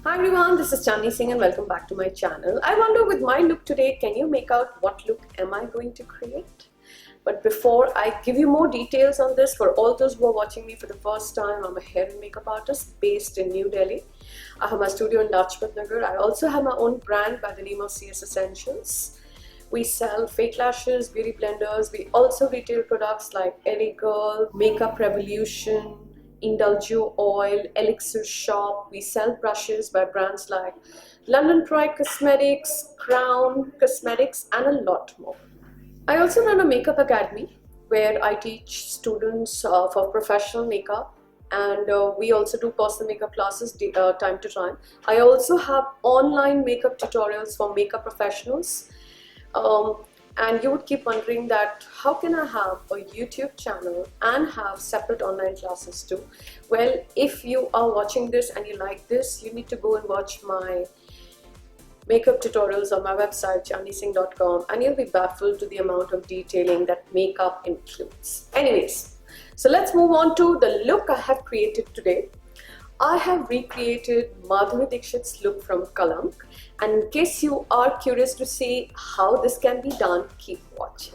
Hi everyone, this is Chandni Singh and welcome back to my channel. I wonder with my look today, can you make out what look am I going to create? But before I give you more details on this, for all those who are watching me for the first time, I'm a hair and makeup artist based in New Delhi. I have my studio in Lajpat Nagar. I also have my own brand by the name of CS Essentials. We sell fake lashes, beauty blenders. We also retail products like LA Girl, Makeup Revolution, Indulgio Oil, Elixir Shop. We sell brushes by brands like London Pride Cosmetics, Crown Cosmetics, and a lot more. I also run a makeup academy where I teach students for professional makeup, and we also do personal makeup classes time to time. I also have online makeup tutorials for makeup professionals. And you would keep wondering that how can I have a YouTube channel and have separate online classes too? Well, if you are watching this and you like this, you need to go and watch my makeup tutorials on my website chandnisingh.com, and you'll be baffled to the amount of detailing that makeup includes. Anyways, so let's move on to the look I have created today. I have recreated Madhuri Dixit's look from Kalank, and in case you are curious to see how this can be done, keep watching.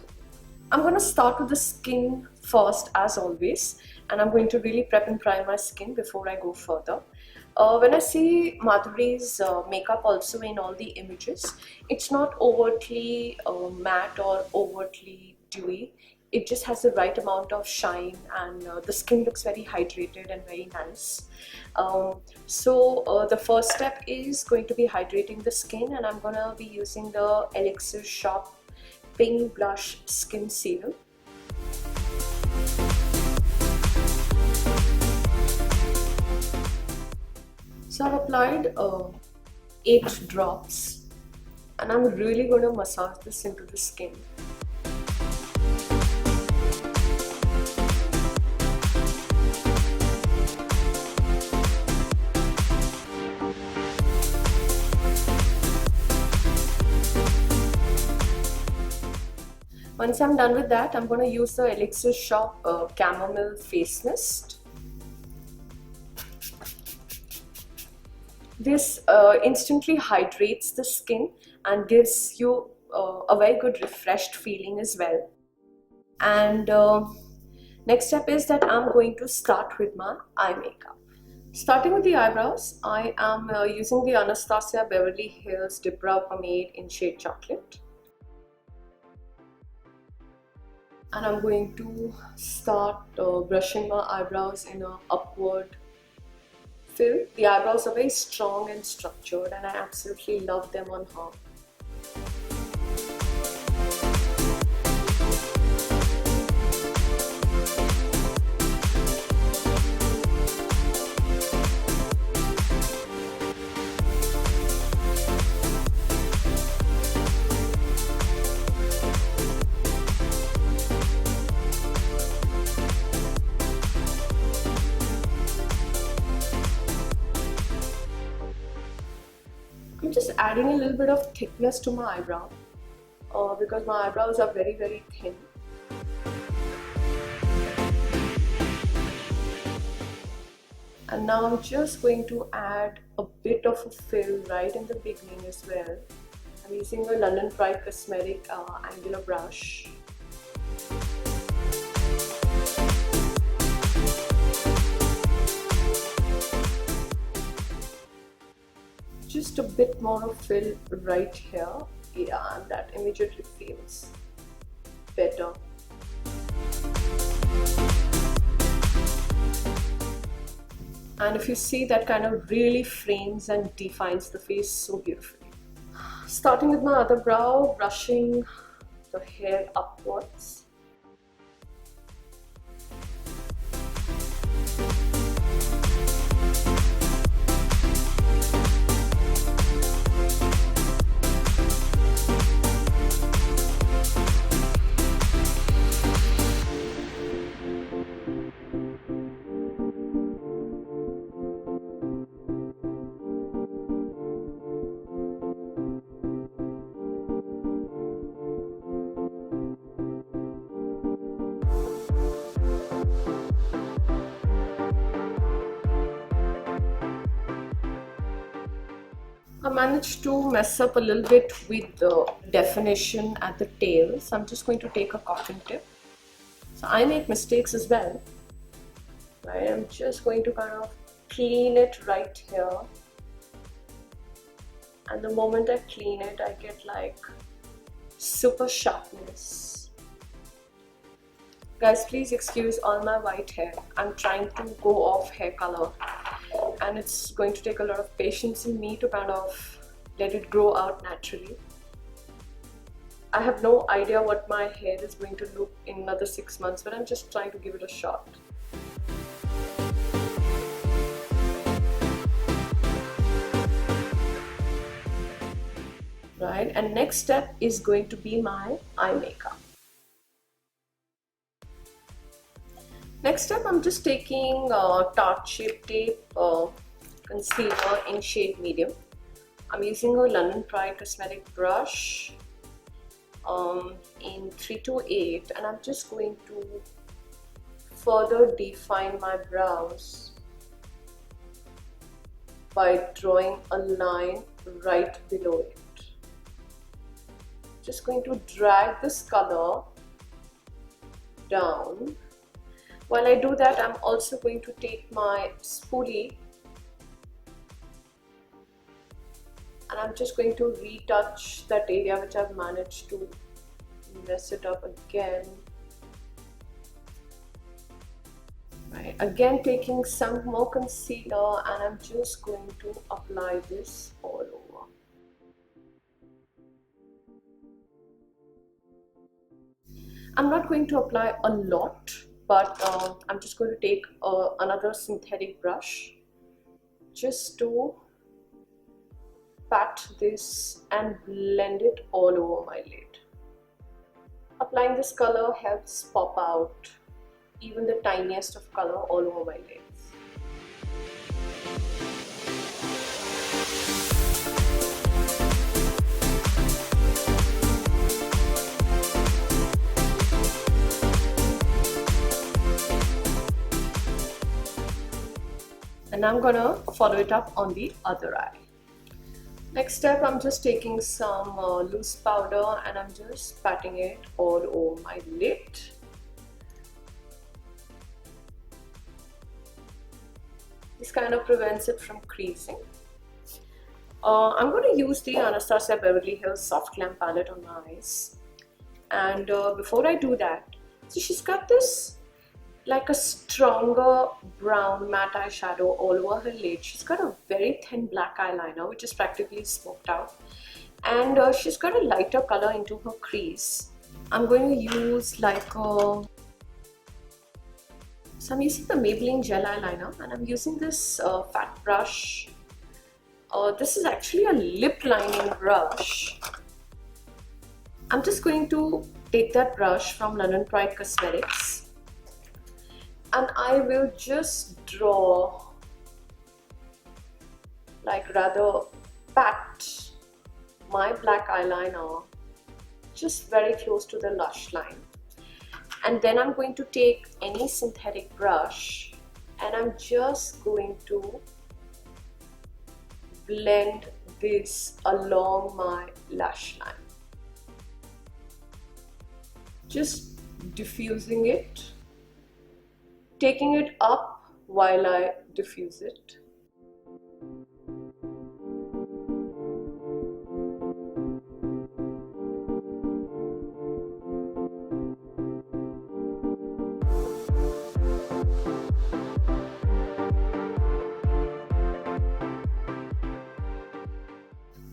I'm going to start with the skin first as always, and I'm going to really prep and prime my skin before I go further. When I see Madhuri's makeup also in all the images, it's not overtly matte or overtly dewy. It just has the right amount of shine, and the skin looks very hydrated and very nice. So the first step is going to be hydrating the skin, and I'm going to be using the Elixir Shop Pink Blush Skin Serum. So I've applied 8 drops, and I'm really going to massage this into the skin. Once I'm done with that, I'm going to use the Elixir Shop Chamomile Face Mist. This instantly hydrates the skin and gives you a very good refreshed feeling as well. And next step is that I'm going to start with my eye makeup. Starting with the eyebrows, I am using the Anastasia Beverly Hills Dip Brow Pomade in shade Chocolate. And I'm going to start brushing my eyebrows in an upward fill. The eyebrows are very strong and structured, and I absolutely love them on her. I'm just adding a little bit of thickness to my eyebrow because my eyebrows are very, very thin. And now I'm just going to add a bit of a fill right in the beginning as well. I'm using a London Pride Cosmetic angular brush. Just a bit more of fill right here, yeah, and that immediately feels better. And if you see, that kind of really frames and defines the face so beautifully. Starting with my other brow, brushing the hair upwards. I managed to mess up a little bit with the definition at the tail, so I'm just going to take a cotton tip. So I make mistakes as well. Right, I'm just going to kind of clean it right here, and the moment I clean it, I get like super sharpness. Guys, please excuse all my white hair. I'm trying to go off hair color, and it's going to take a lot of patience in me to kind of let it grow out naturally. I have no idea what my hair is going to look in another 6 months, but I'm just trying to give it a shot. Right, and next step is going to be my eye makeup. Next step, I'm just taking Tarte Shape Tape concealer in shade medium. I'm using a London Pride cosmetic brush in 328, and I'm just going to further define my brows by drawing a line right below it. Just going to drag this color down. While I do that, I'm also going to take my spoolie and I'm just going to retouch that area which I've managed to mess it up again. Right, again taking some more concealer, and I'm just going to apply this all over. I'm not going to apply a lot, but I'm just going to take another synthetic brush just to pat this and blend it all over my lid. Applying this color helps pop out even the tiniest of color all over my lids. And I'm gonna follow it up on the other eye. Next step, I'm just taking some loose powder and I'm just patting it all over my lid. This kind of prevents it from creasing. I'm going to use the Anastasia Beverly Hills Soft Glam palette on my eyes. And before I do that, so she's got this like a stronger brown matte eyeshadow all over her lid. She's got a very thin black eyeliner which is practically smoked out, and she's got a lighter color into her crease. I'm going to use like a... So I'm using the Maybelline gel eyeliner, and I'm using this fat brush. This is actually a lip lining brush. I'm just going to take that brush from London Pride Cosmetics, and I will just draw, like rather pat my black eyeliner just very close to the lash line. And then I'm going to take any synthetic brush and I'm just going to blend this along my lash line. Just diffusing it, taking it up while I diffuse it.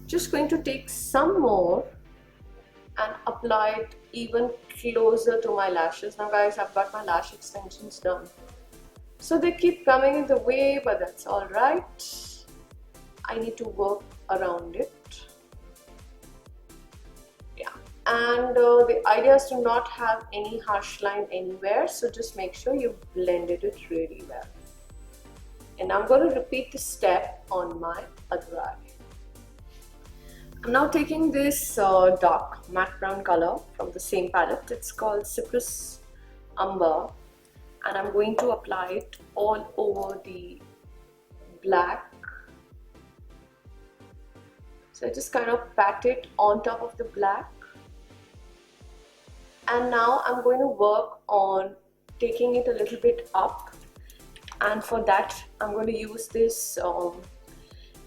Just going to take some more and apply it even closer to my lashes. Now guys, I've got my lash extensions done, so they keep coming in the way, but that's all right. I need to work around it. Yeah, and the idea is to not have any harsh line anywhere, so just make sure you blended it really well. And I'm going to repeat this step on my other eye. I'm now taking this dark matte brown color from the same palette. It's called Cyprus Amber, and I'm going to apply it all over the black So I just kind of pat it on top of the black. And now I'm going to work on taking it a little bit up. And for that, I'm going to use this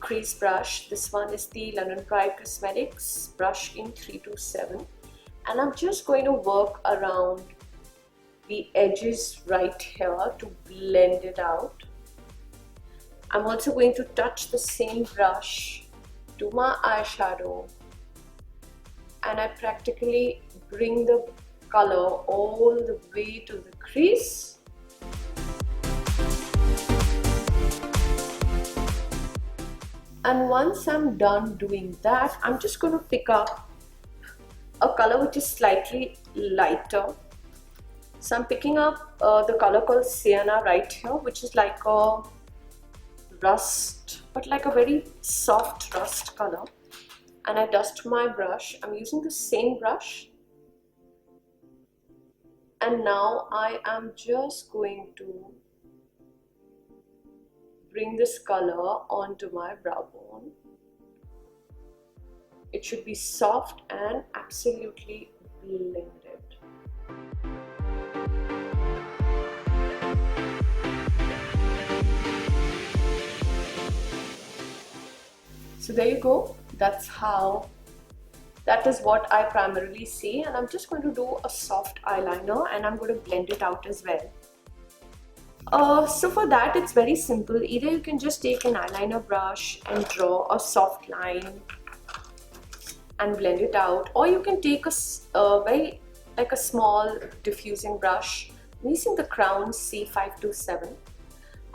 crease brush. This one is the London Pride Cosmetics brush in 327. And I'm just going to work around the edges right here to blend it out. I'm also going to touch the same brush to my eyeshadow, and I practically bring the color all the way to the crease. And once I'm done doing that, I'm just going to pick up a color which is slightly lighter. So I'm picking up the color called Sienna right here, which is like a rust, but like a very soft rust color. And I dust my brush. I'm using the same brush. And now I am just going to bring this color onto my brow bone. It should be soft and absolutely blended. So there you go. That is what I primarily see, and I'm just going to do a soft eyeliner and I'm going to blend it out as well. So for that, it's very simple. Either you can just take an eyeliner brush and draw a soft line and blend it out, or you can take a small diffusing brush. I'm using the Crown C527.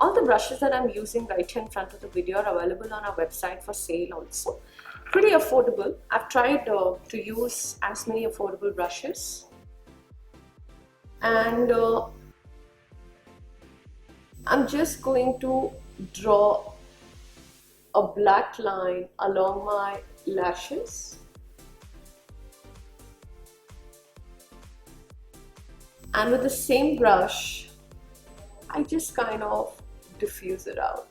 All the brushes that I'm using right here in front of the video are available on our website for sale also. Pretty affordable. I've tried to use as many affordable brushes. And I'm just going to draw a black line along my lashes. And with the same brush, I just kind of diffuse it out.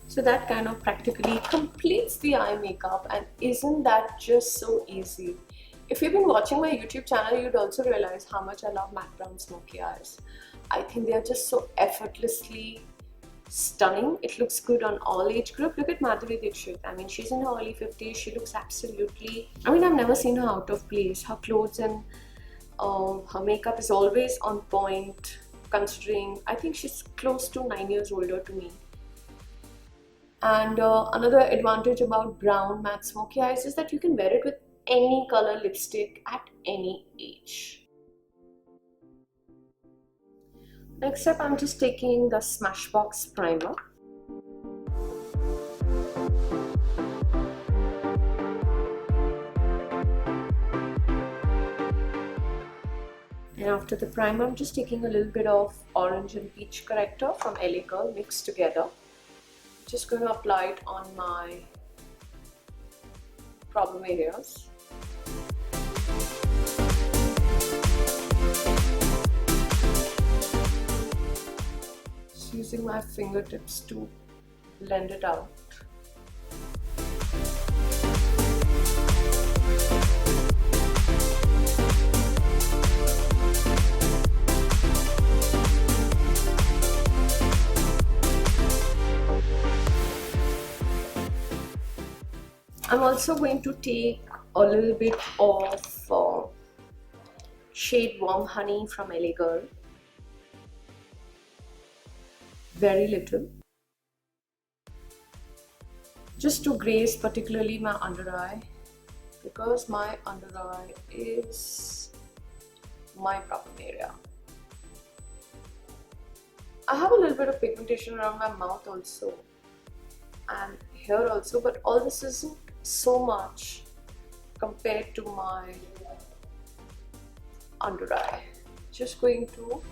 So that kind of practically completes the eye makeup, and isn't that just so easy? If you've been watching my YouTube channel, you'd also realize how much I love matte brown smoky eyes. I think they are just so effortlessly stunning. It looks good on all age group. Look at Madhuri Dixit. I mean, she's in her early 50s. She looks absolutely... I mean, I've never seen her out of place. Her clothes and her makeup is always on point, considering I think she's close to 9 years older to me. And another advantage about brown matte smoky eyes is that you can wear it with any color lipstick at any age. Next up, I'm just taking the Smashbox primer. And after the primer, I'm just taking a little bit of orange and peach corrector from LA Girl mixed together. Just going to apply it on my problem areas. Just using my fingertips to blend it out. I'm also going to take a little bit of shade Warm Honey from LA Girl. Very little. Just to grace particularly my under eye, because my under eye is my problem area. I have a little bit of pigmentation around my mouth also, and here also, but all this isn't so much compared to my under eye. Just going to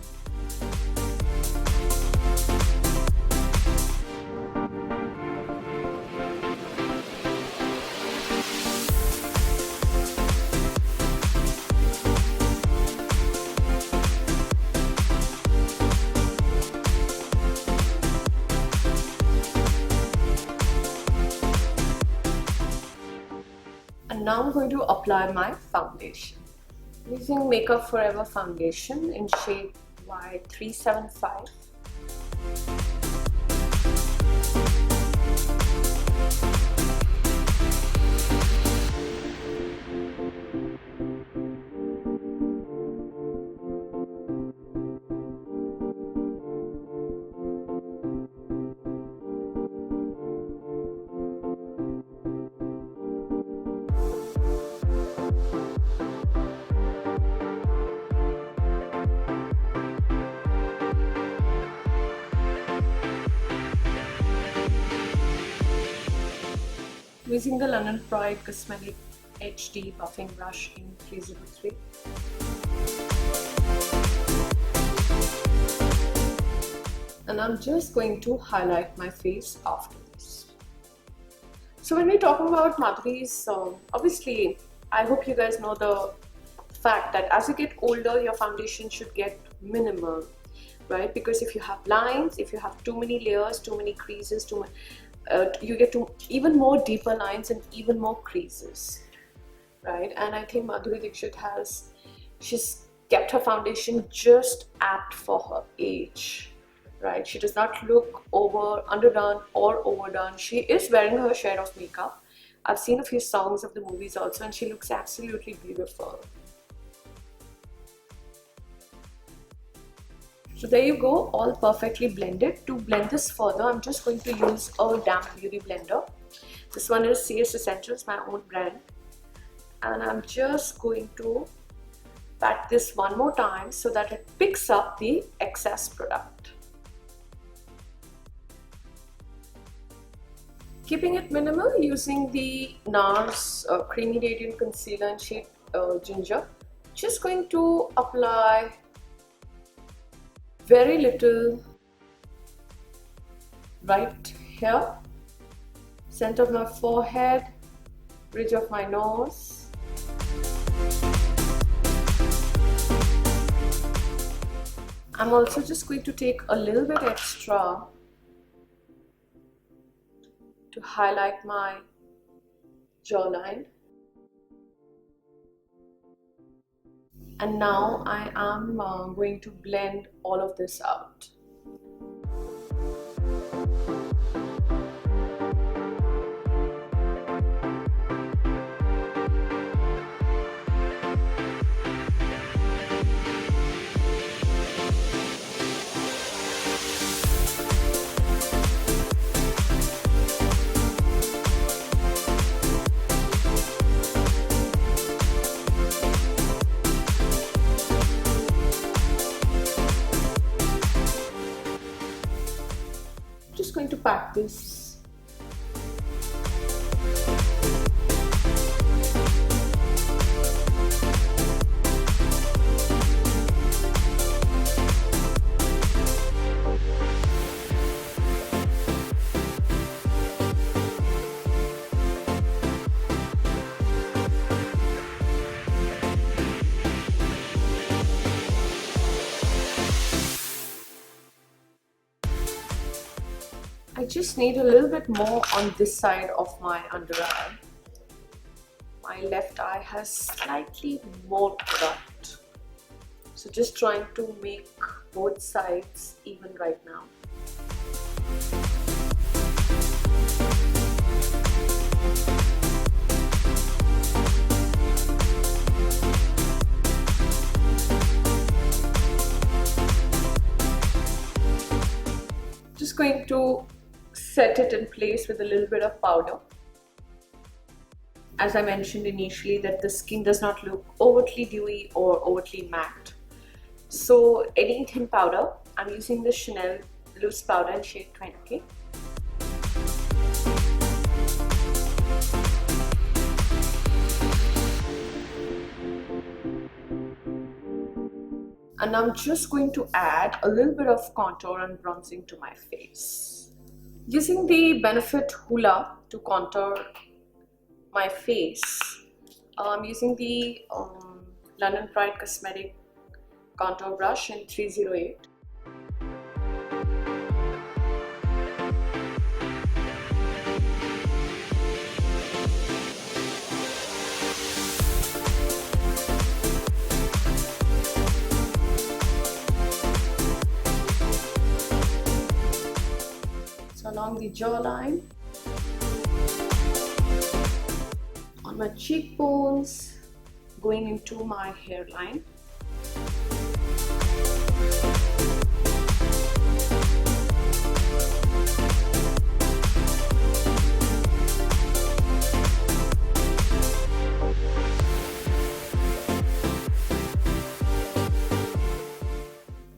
now I'm going to apply my foundation. I'm using Makeup Forever foundation in shade Y375. Using the London Pride Cosmetic HD buffing brush in 303. And I'm just going to highlight my face after this. So when we're talking about Madhuri's, obviously I hope you guys know the fact that as you get older, your foundation should get minimal, right? Because if you have lines, if you have too many layers, too many creases, you get to even more deeper lines and even more creases, right? And I think Madhuri Dixit she's kept her foundation just apt for her age, right? She does not look underdone or overdone. She is wearing her share of makeup. I've seen a few songs of the movies also, and she looks absolutely beautiful. So there you go, all perfectly blended. To blend this further, I'm just going to use a damp beauty blender. This one is CS Essentials, my own brand. And I'm just going to pat this one more time so that it picks up the excess product. Keeping it minimal, using the Nars Creamy Radiant Concealer in shade Ginger. Just going to apply very little right here, center of my forehead, bridge of my nose. I'm also just going to take a little bit extra to highlight my jawline. And now I am going to blend all of this out. Just going to pack this. I just need a little bit more on this side of my under eye. My left eye has slightly more product. So just trying to make both sides even right now. Just going to set it in place with a little bit of powder. As I mentioned initially, that the skin does not look overtly dewy or overtly matte. So any thin powder, I'm using the Chanel loose powder in shade 20. And I'm just going to add a little bit of contour and bronzing to my face. Using the Benefit Hoola to contour my face, I'm using the London Pride Cosmetic contour brush in 308. along the jawline, on my cheekbones, going into my hairline.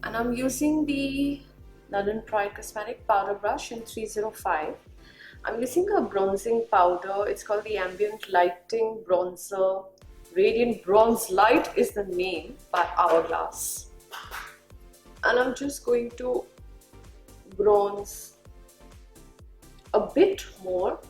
And I'm using the London Pride Cosmetic powder brush in 305. I'm using a bronzing powder. It's called the Ambient Lighting Bronzer. Radiant Bronze Light is the name, by Hourglass. And I'm just going to bronze a bit more.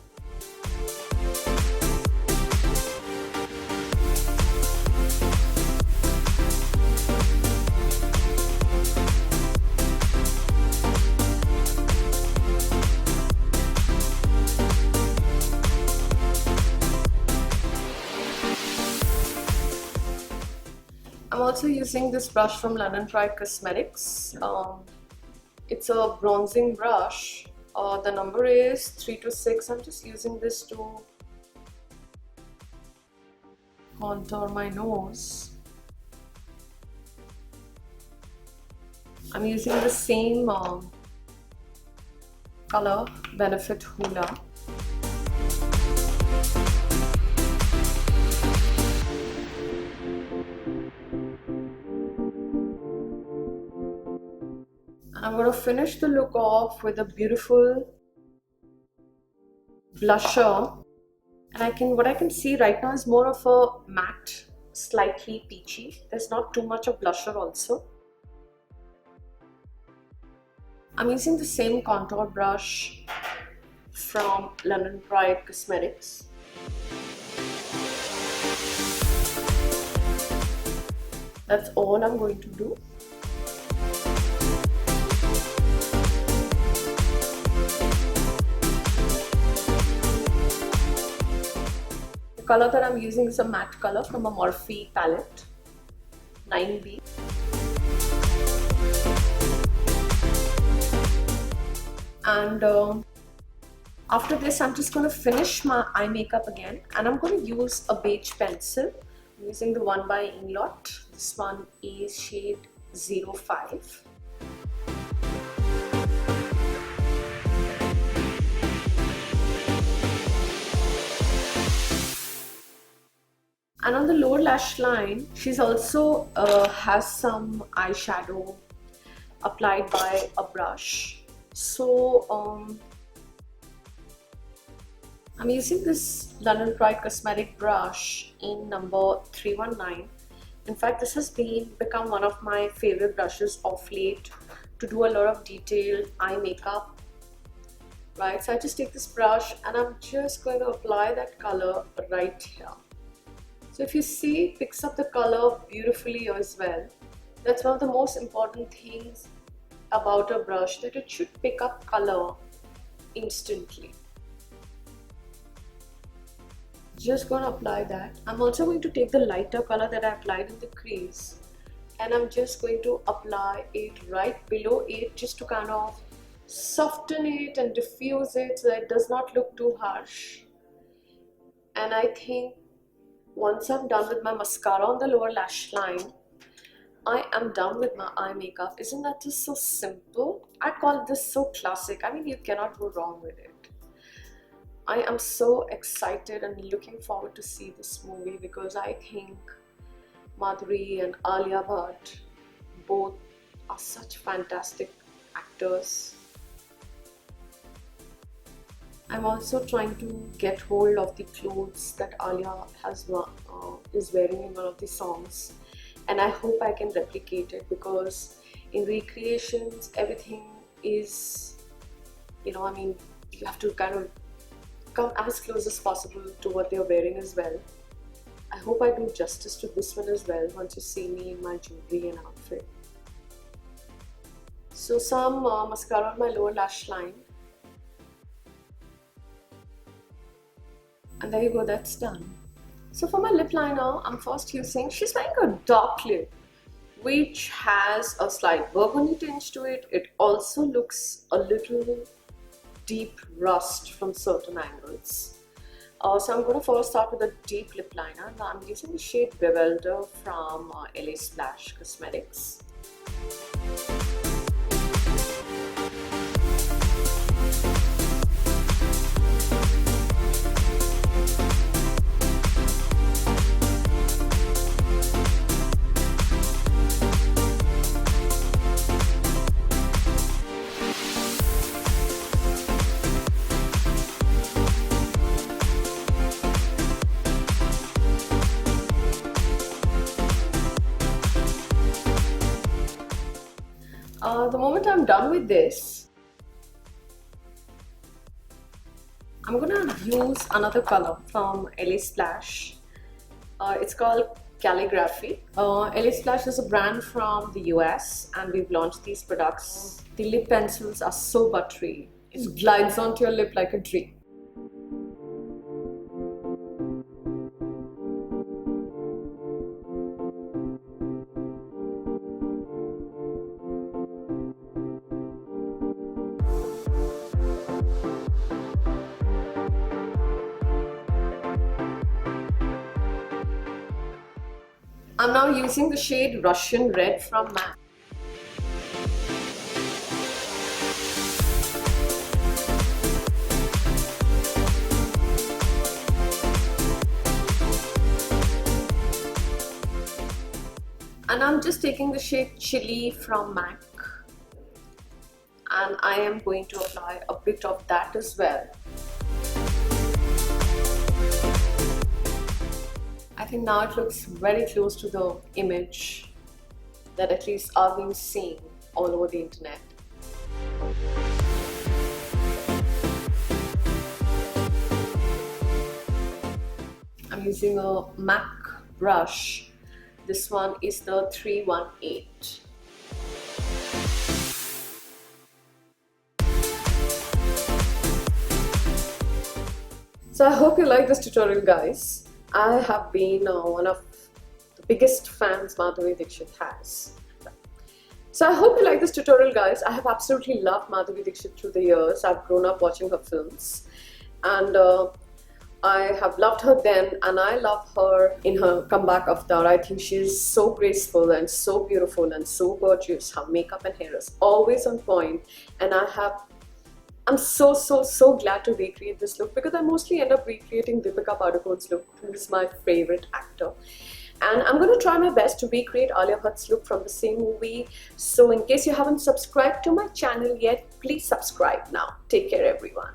I'm also using this brush from London Pride Cosmetics. It's a bronzing brush. The number is 326. I'm just using this to contour my nose. I'm using the same color, Benefit Hoola. I'm going to finish the look off with a beautiful blusher, and what I can see right now is more of a matte, slightly peachy. There's not too much of blusher also. I'm using the same contour brush from London Pride Cosmetics. That's all I'm going to do. The color that I'm using is a matte color from a Morphe palette, 9B. And after this, I'm just going to finish my eye makeup again, and I'm going to use a beige pencil. I'm using the one by Inglot. This one is shade 05. And on the lower lash line, she's also has some eyeshadow applied by a brush. So I'm using this London Pride Cosmetic brush in number 319. In fact, this has become one of my favorite brushes of late to do a lot of detailed eye makeup. Right, so I just take this brush and I'm just going to apply that color right here. So if you see, it picks up the color beautifully as well. That's one of the most important things about a brush, that it should pick up color instantly. Just going to apply that. I'm also going to take the lighter color that I applied in the crease, and I'm just going to apply it right below it, just to kind of soften it and diffuse it so that it does not look too harsh. And I think once I'm done with my mascara on the lower lash line, I am done with my eye makeup. Isn't that just so simple? I call this so classic. I mean, you cannot go wrong with it. I am so excited and looking forward to see this movie, because I think Madhuri and Alia Bhatt both are such fantastic actors. I'm also trying to get hold of the clothes that Alia is wearing in one of the songs, and I hope I can replicate it, because in recreations everything is, you know, I mean, you have to kind of come as close as possible to what they're wearing as well. I hope I do justice to this one as well once you see me in my jewelry and outfit. So some mascara on my lower lash line. And there you go, that's done. So for my lip liner, I'm first using, she's wearing a dark lip which has a slight burgundy tinge to it. It also looks a little deep rust from certain angles. So I'm going to first start with a deep lip liner, and I'm using the shade Bewilder from LA Splash Cosmetics. The moment I'm done with this, I'm gonna use another color from LA Splash. It's called Calligraphy. LA Splash is a brand from the US, and we've launched these products. The lip pencils are so buttery. It glides onto your lip like a dream. I'm now using the shade Russian Red from MAC. And I'm just taking the shade Chili from MAC, and I am going to apply a bit of that as well. I think now it looks very close to the image that at least I've been seeing all over the internet. I'm using a MAC brush. This one is the 318. So I hope you like this tutorial, guys. I have been one of the biggest fans Madhuri Dixit has. So I hope you like this tutorial, guys. I have absolutely loved Madhuri Dixit through the years. I've grown up watching her films, and I have loved her then, and I love her in her comeback avatar. I think she's so graceful and so beautiful and so gorgeous. Her makeup and hair is always on point, and I'm so glad to recreate this look, because I mostly end up recreating Deepika Padukone's look, who is my favorite actor. And I'm going to try my best to recreate Alia Bhatt's look from the same movie. So in case you haven't subscribed to my channel yet, please subscribe now. Take care, everyone.